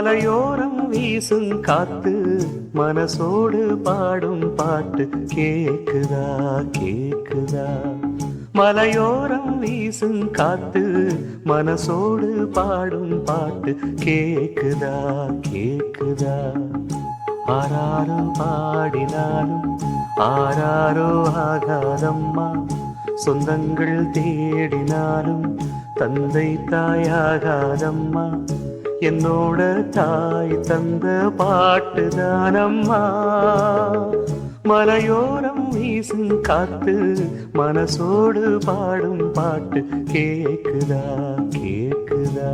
மலையோரம் வீசும் காத்து மனசோடு பாடும் பாட்டு கேக்குதா கேக்குதா. மலையோரம் வீசும் காத்து மனசோடு பாடும் பாட்டு கேக்குதா கேக்குதா. ஆராரோ பாடினாலும் ஆராரோ ஆகாதம்மா, சொந்தங்கள் தேடினாலும் தந்தை தாயாகாதம்மா. என்னோட தாய் தந்த பாட்டுதானம்மா. மலையோரம் வீசும் காத்து மனசோடு பாடும் பாட்டு கேக்குதா கேக்குதா.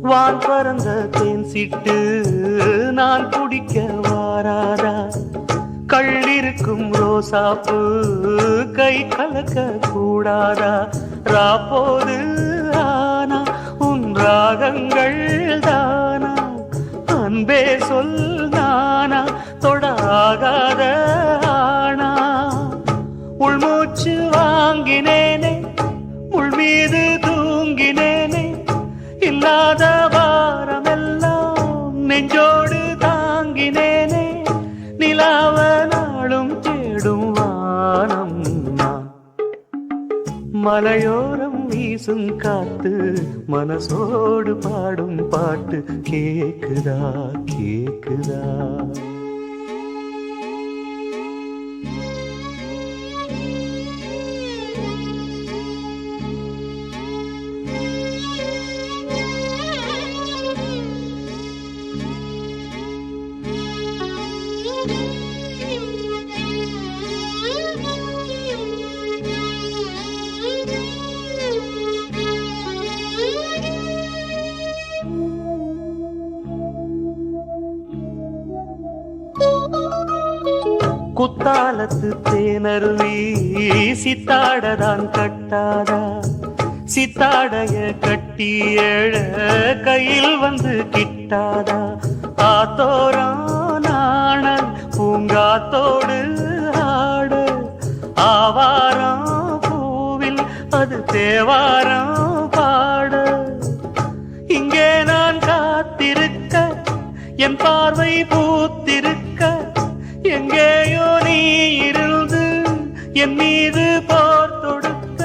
வான் பறந்த தேன் சிட்டு நான் குடிக்க வாராதா. கள்ளிருக்கும் ரோசாப்பு கை கலக்க கூடாதா. ராப்போது ஆனா உன் ராகங்கள் தானா, அன்பே சொல் நானா தொடாகாத ஆனா. உள்மூச்சு வாங்கினேனே உள் மீது தூங்கினேனே, இல்லாத வாரமெல்லாம் நெஞ்சோடு தாங்கினேனே. நிலாவ நாளும் தேடும் வானம் நான். மலையோரம் வீசும் காத்து மனசோடு பாடும் பாட்டு கேக்குதா கேக்குதா. குத்தாலத்து தேனருவி சித்தாடதான் கட்டாதா. சித்தாடைய கட்டி எழ கையில் வந்து கிட்டாதா. ஆத்தோரான பூங்காத்தோடு ஆட, ஆவாரம் பூவில் அது தேவாரம் பாட. இங்கே நான் காத்திருக்க என் பார்வை பூத்திருக்க, எங்கேயோ நீ இருந்து என் மீது போர் தொடுக்க.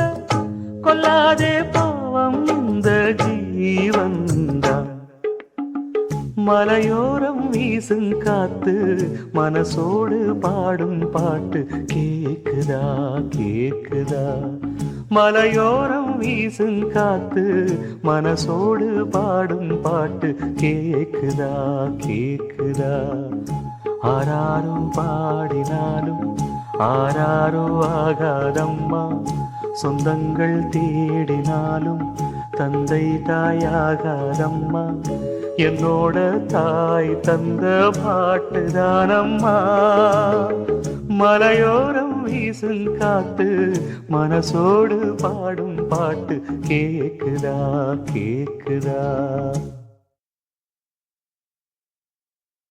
கொல்லாதே பாவம் இந்த ஜீவன்தான். மலையோரம் வீசும் காத்து மனசோடு பாடும் பாட்டு கேக்குதா கேக்குதா. மலையோரம் வீசும் காத்து மனசோடு பாடும் பாட்டு கேக்குதா கேக்குதா. ஆராரும் பாடினாலும் ஆராரோ ஆகாதம்மா, சொந்தங்கள் தேடினாலும் தந்தை தாயாகாதம்மா. என்னோட தாய் தந்த பாட்டுதானம்மா. மலையோரம் வீசும் காத்து மனசோடு பாடும் பாட்டு கேக்குதா கேக்குதா.